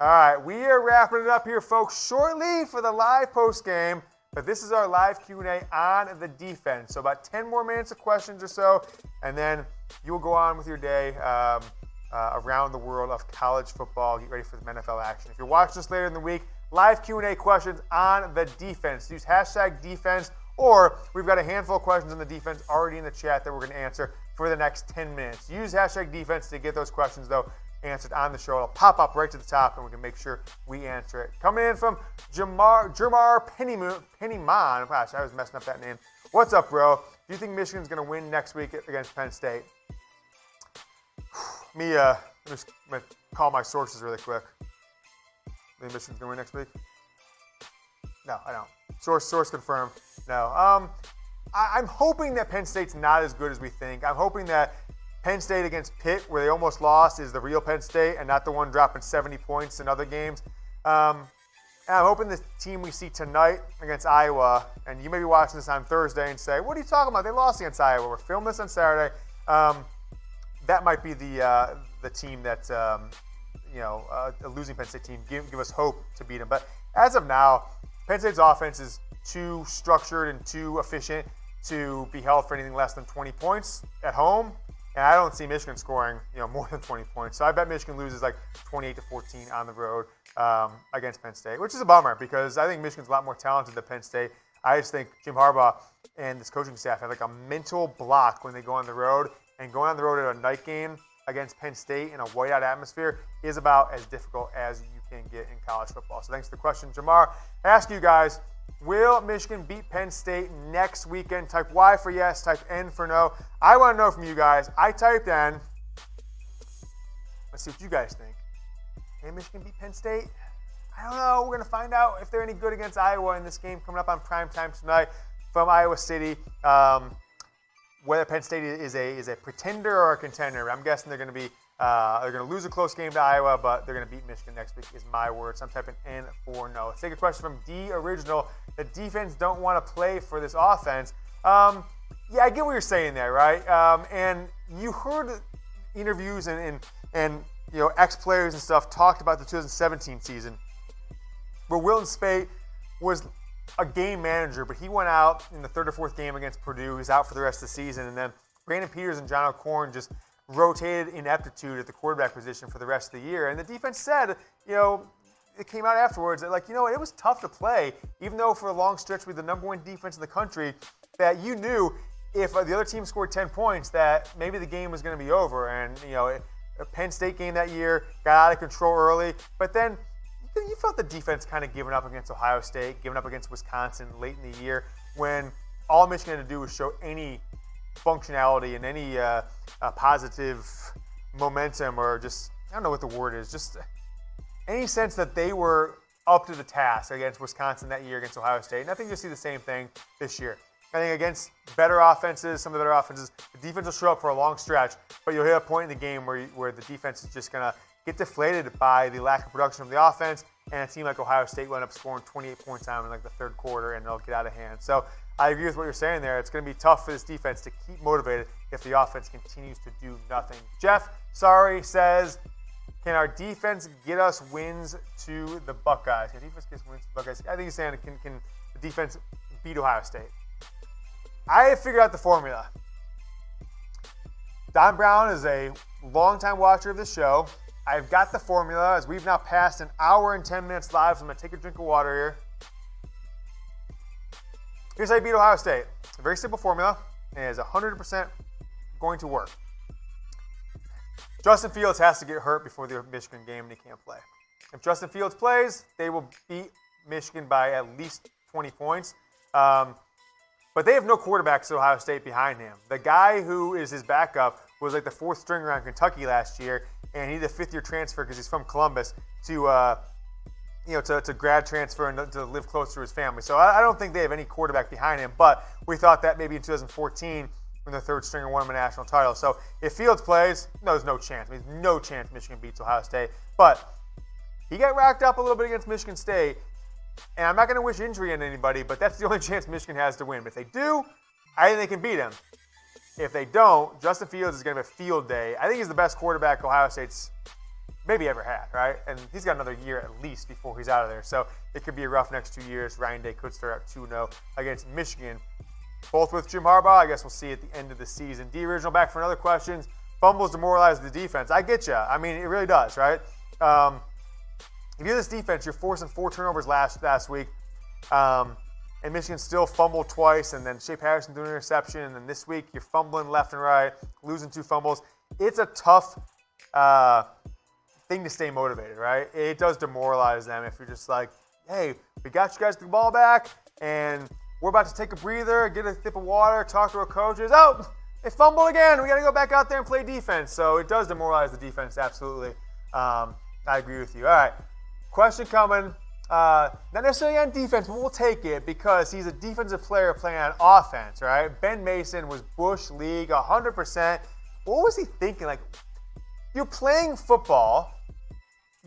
All right, we are wrapping it up here, folks, shortly for the live post game. But this is our live Q&A on the defense. So about 10 more minutes of questions or so, and then you will go on with your day around the world of college football. Get ready for the NFL action. If you're watching this later in the week, live Q&A questions on the defense. Use hashtag defense, or we've got a handful of questions on the defense already in the chat that we're going to answer for the next 10 minutes. Use hashtag defense to get those questions, though, answered on the show. It'll pop up right to the top, and we can make sure we answer it. Coming in from jermar pennymon. Gosh, I was messing up that name. What's up, bro? Do you think Michigan's going to win next week against Penn State? Let me just call my sources really quick. Think Michigan's going to win next week? No, I don't. Source confirmed. No. I'm hoping that Penn State's not as good as we think. I'm hoping that Penn State against Pitt, where they almost lost, is the real Penn State and not the one dropping 70 points in other games. And I'm hoping the team we see tonight against Iowa, and you may be watching this on Thursday and say, what are you talking about? They lost against Iowa. We're filming this on Saturday. That might be the team that's, a losing Penn State team. Give us hope to beat them. But as of now, Penn State's offense is too structured and too efficient to be held for anything less than 20 points at home. And I don't see Michigan scoring, more than 20 points. So I bet Michigan loses like 28-14 on the road against Penn State, which is a bummer because I think Michigan's a lot more talented than Penn State. I just think Jim Harbaugh and this coaching staff have like a mental block when they go on the road. And going on the road at a night game against Penn State in a whiteout atmosphere is about as difficult as you can get in college football. So thanks for the question, Jermar. I ask you guys, will Michigan beat Penn State next weekend? Type Y for yes, type N for no. I want to know from you guys. I typed N. Let's see what you guys think. Can Michigan beat Penn State? I don't know. We're going to find out if they're any good against Iowa in this game coming up on primetime tonight from Iowa City. Whether Penn State is a pretender or a contender, I'm guessing they're going to lose a close game to Iowa, but they're going to beat Michigan next week is my word. So I'm typing N for no. Let's take a question from D Original. The defense don't want to play for this offense. Yeah, I get what you're saying there, right? And you heard interviews and ex-players and stuff talked about the 2017 season where Wilton Speight was a game manager, but he went out in the third or fourth game against Purdue. He's out for the rest of the season. And then Brandon Peters and John O'Korn just rotated ineptitude at the quarterback position for the rest of the year. And the defense said, it came out afterwards that, it was tough to play, even though for a long stretch we were the number one defense in the country, that you knew if the other team scored 10 points that maybe the game was going to be over. And, a Penn State game that year got out of control early. But then you felt the defense kind of giving up against Ohio State, giving up against Wisconsin late in the year when all Michigan had to do was show any functionality and any positive momentum or just, I don't know what the word is, just any sense that they were up to the task against Wisconsin that year against Ohio State. And I think you'll see the same thing this year. I think against better offenses, some of the better offenses, the defense will show up for a long stretch, but you'll hit a point in the game where the defense is just going to get deflated by the lack of production from the offense, and a team like Ohio State will end up scoring 28 points on them in like the third quarter, and they'll get out of hand. So I agree with what you're saying there. It's going to be tough for this defense to keep motivated if the offense continues to do nothing. Jeff Saari says, can our defense get us wins to the Buckeyes? Can defense get us wins to the Buckeyes? I think he's saying, can the defense beat Ohio State? I have figured out the formula. Don Brown is a longtime watcher of the show. I've got the formula as we've now passed an hour and 10 minutes live, so I'm going to take a drink of water here. Here's how you beat Ohio State. A very simple formula, and it is 100% going to work. Justin Fields has to get hurt before the Michigan game, and he can't play. If Justin Fields plays, they will beat Michigan by at least 20 points. But they have no quarterbacks at Ohio State behind him. The guy who is his backup was like the fourth stringer on Kentucky last year, and he's a fifth-year transfer because he's from Columbus to grad transfer and to live close to his family. So I don't think they have any quarterback behind him, but we thought that maybe in 2014 when the third stringer won him a national title. So if Fields plays, there's no chance. There's no chance Michigan beats Ohio State. But he got racked up a little bit against Michigan State, and I'm not going to wish injury on anybody, but that's the only chance Michigan has to win. But if they do, I think they can beat him. If they don't, Justin Fields is going to have a field day. I think he's the best quarterback Ohio State's maybe ever had, right? And he's got another year at least before he's out of there. So it could be a rough next 2 years. Ryan Day could start out 2-0 against Michigan. Both with Jim Harbaugh, I guess we'll see at the end of the season. D Original back for another question. Fumbles demoralize the defense. I get you. I mean, it really does, right? If you're this defense, you're forcing 4 turnovers last week. And Michigan still fumbled twice, and then Shea Patterson threw an interception, and then this week you're fumbling left and right, losing 2 fumbles. It's a tough thing to stay motivated, right? It does demoralize them if you're just like, hey, we got you guys the ball back, and we're about to take a breather, get a sip of water, talk to our coaches. Oh, they fumbled again. We got to go back out there and play defense. So it does demoralize the defense, absolutely. I agree with you. All right, question coming. Not necessarily on defense, but we'll take it because he's a defensive player playing on offense, right? Ben Mason was Bush League 100%. What was he thinking? Like, you're playing football.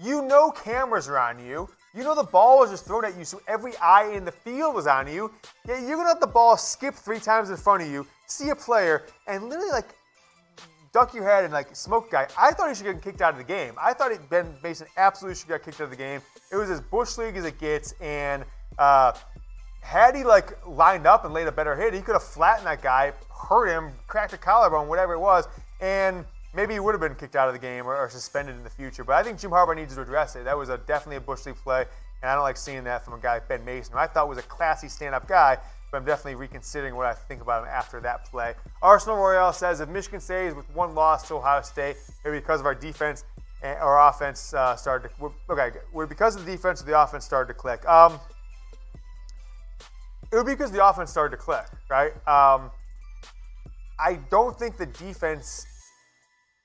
You know cameras are on you. You know the ball was just thrown at you, so every eye in the field was on you. Yeah, you're going to let the ball skip 3 times in front of you, see a player, and literally, like, duck your head and, like, smoke guy. I thought he should get kicked out of the game. I thought Ben Mason absolutely should get kicked out of the game. It was as Bush League as it gets, and had he, like, lined up and laid a better hit, he could have flattened that guy, hurt him, cracked a collarbone, whatever it was, and maybe he would have been kicked out of the game or suspended in the future. But I think Jim Harbaugh needs to address it. That was definitely a Bush League play, and I don't like seeing that from a guy like Ben Mason, who I thought was a classy stand-up guy, but I'm definitely reconsidering what I think about him after that play. Arsenal Royale says, if Michigan stays with 1 loss to Ohio State, maybe because of our defense or offense started to – okay, would it be because of the defense or the offense started to click? It would be because the offense started to click, right? I don't think the defense –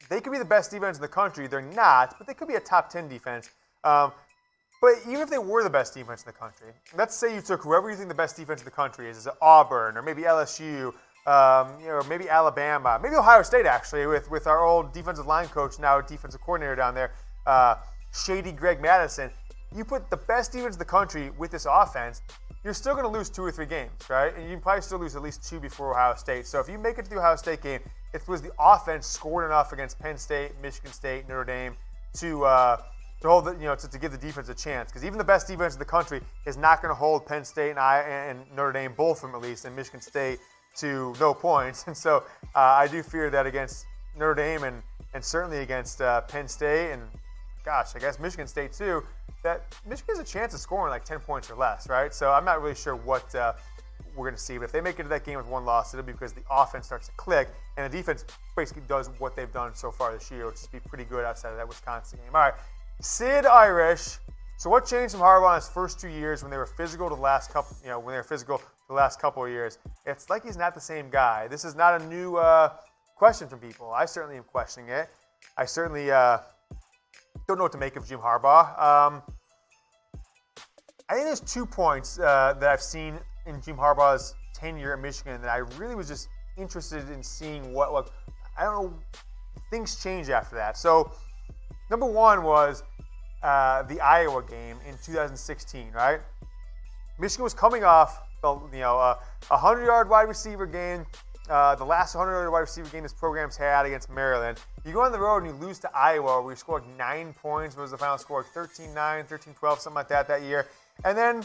they could be the best defense in the country. They're not, but they could be a top 10 defense. But even if they were the best defense in the country, let's say you took whoever you think the best defense in the country is it Auburn or maybe LSU, or maybe Alabama, maybe Ohio State actually, with our old defensive line coach, now defensive coordinator down there, shady Greg Madison. You put the best defense in the country with this offense, you're still going to lose 2 or 3 games, right? And you can probably still lose at least 2 before Ohio State. So if you make it to the Ohio State game, it was the offense scored enough against Penn State, Michigan State, Notre Dame to hold the, to give the defense a chance. Because even the best defense in the country is not going to hold Penn State and Notre Dame, both of them at least, and Michigan State to no points. And so I do fear that against Notre Dame and certainly against Penn State and, gosh, I guess Michigan State too, that Michigan has a chance of scoring like 10 points or less, right? So I'm not really sure what we're going to see. But if they make it to that game with 1 loss, it'll be because the offense starts to click and the defense basically does what they've done so far this year, which is be pretty good outside of that Wisconsin game. All right, sydIRISH. So what changed from Harbaugh in his first 2 years when they were physical to the last couple, of years? It's like he's not the same guy. This is not a new question from people. I certainly am questioning it. I certainly don't know what to make of Jim Harbaugh. I think there's 2 points that I've seen in Jim Harbaugh's tenure at Michigan that I really was just interested in seeing what I don't know, things change after that. So number 1 was the Iowa game in 2016, right? Michigan was coming off a 100-yard wide receiver game, the last 100-yard wide receiver game this program's had against Maryland. You go on the road and you lose to Iowa, where you scored 9 points. What was the final score? 13-9, 13-12, something like that year. And then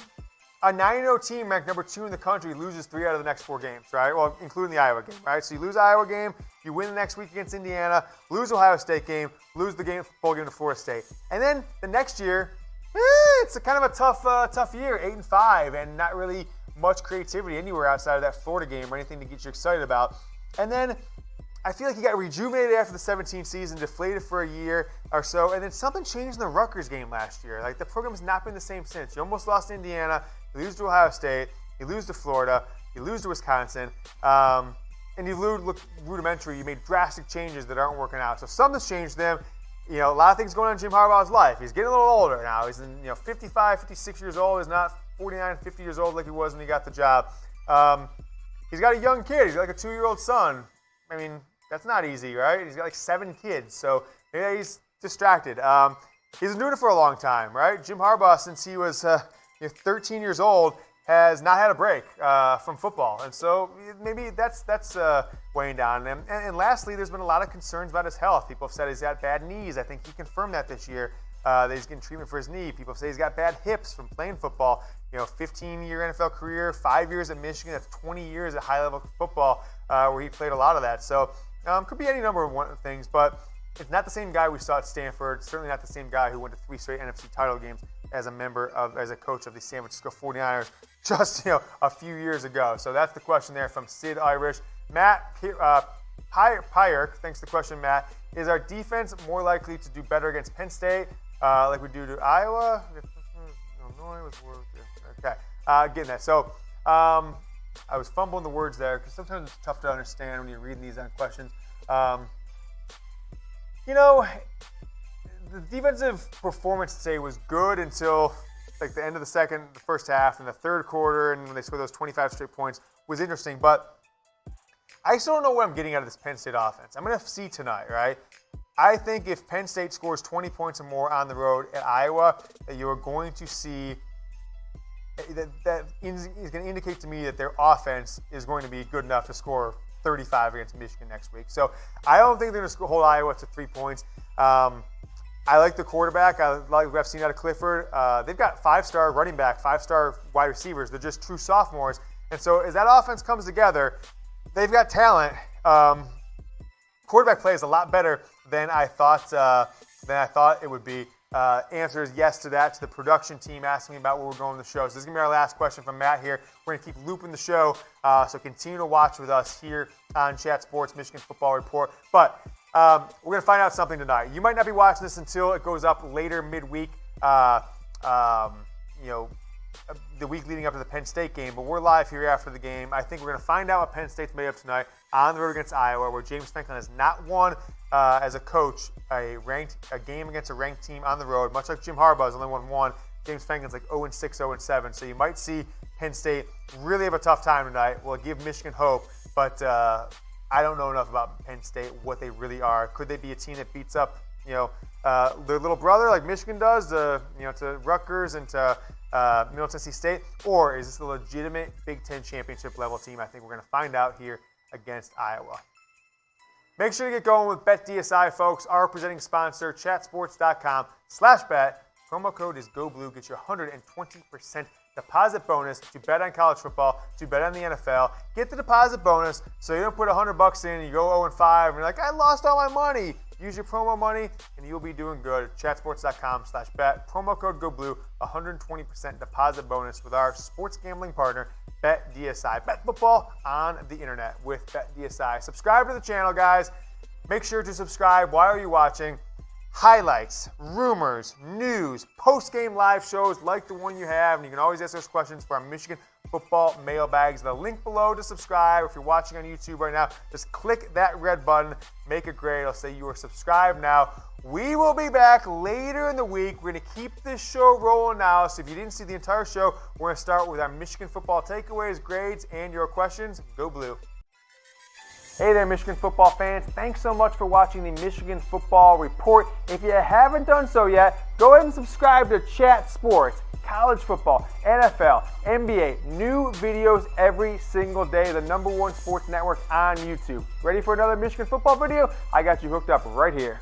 a 9-0 team ranked number 2 in the country loses 3 out of the next 4 games, right? Well, including the Iowa game, right? So you lose Iowa game, you win the next week against Indiana, lose Ohio State game, lose the bowl game to Florida State. And then the next year, it's a kind of a tough year, 8-5, and not really much creativity anywhere outside of that Florida game or anything to get you excited about. And then I feel like he got rejuvenated after the 17 season, deflated for a year or so, and then something changed in the Rutgers game last year. Like, the program has not been the same since. You almost lost to Indiana, you lose to Ohio State, you lose to Florida, you lose to Wisconsin, and you look rudimentary. You made drastic changes that aren't working out. So something's changed them. A lot of things going on in Jim Harbaugh's life. He's getting a little older now. He's 55, 56 years old. He's not 49, 50 years old like he was when he got the job. He's got a young kid. He's got like a 2-year-old son. I mean, that's not easy, right? He's got like 7 kids, so maybe he's distracted. He's been doing it for a long time, right? Jim Harbaugh, since he was 13 years old, has not had a break from football, and so maybe that's weighing down on him. And lastly, there's been a lot of concerns about his health. People have said he's got bad knees. I think he confirmed that this year, that he's getting treatment for his knee. People say he's got bad hips from playing football. 15-year NFL career, 5 years at Michigan. That's 20 years at high-level football, where he played a lot of that. So could be any number of things, but it's not the same guy we saw at Stanford. Certainly not the same guy who went to 3 straight NFC title games as a coach of the San Francisco 49ers just a few years ago. So that's the question there from sydIRISH. Matt Peyerk, thanks for the question, Matt. Is our defense more likely to do better against Penn State like we do to Iowa? Illinois was okay. Getting that. So I was fumbling the words there because sometimes it's tough to understand when you're reading these on questions. The defensive performance today was good until like the end of the first half, and the third quarter, and when they scored those 25 straight points was interesting. But I still don't know what I'm getting out of this Penn State offense. I'm going to see tonight, right? I think if Penn State scores 20 points or more on the road at Iowa, that you are going to see that is going to indicate to me that their offense is going to be good enough to score 35 against Michigan next week. So I don't think they're going to hold Iowa to 3 points. I like the quarterback. I like what I've seen out of Clifford. They've got 5-star running back, 5-star wide receivers. They're just true sophomores. And so as that offense comes together, they've got talent. Quarterback play is a lot better than I thought it would be. Answer is yes to that, to the production team asking me about where we're going in the show. So this is going to be our last question from Matt here. We're going to keep looping the show, so continue to watch with us here on Chat Sports Michigan Football Report. But we're going to find out something tonight. You might not be watching this until it goes up later midweek, the week leading up to the Penn State game, but we're live here after the game. I think we're going to find out what Penn State's made of tonight on the road against Iowa, where James Franklin has not won as a coach a game against a ranked team on the road. Much like Jim Harbaugh's only won one, James Franklin's like 0-6, 0-7. So you might see Penn State really have a tough time tonight. We'll give Michigan hope, but I don't know enough about Penn State, what they really are. Could they be a team that beats up, their little brother like Michigan does, to Rutgers and to Middle Tennessee State, or is this a legitimate Big Ten championship level team? I think we're going to find out here against Iowa. Make sure to get going with BetDSI, folks. Our presenting sponsor, chatsports.com/bet. Promo code is GoBlue. Get your 120% deposit bonus to bet on college football, to bet on the NFL. Get the deposit bonus so you don't put $100 in and you go 0-5 and you're like, I lost all my money. Use your promo money and you'll be doing good. Chatsports.com/bet. Promo code GoBlue. 120% deposit bonus with our sports gambling partner, BetDSI. Bet football on the internet with BetDSI. Subscribe to the channel, guys. Make sure to subscribe. Why are you watching? Highlights, rumors, news, post-game live shows like the one you have, and you can always ask us questions for our Michigan football mailbags. The link below to subscribe. If you're watching on YouTube right now, just click that red button, make it gray. It'll say you are subscribed now. We will be back later in the week. We're going to keep this show rolling now, so if you didn't see the entire show, we're going to start with our Michigan football takeaways, grades, and your questions. Go Blue. Hey there, Michigan football fans. Thanks so much for watching the Michigan Football Report. If you haven't done so yet, go ahead and subscribe to Chat Sports, college football, NFL, NBA. New videos every single day. The #1 sports network on YouTube. Ready for another Michigan football video? I got you hooked up right here.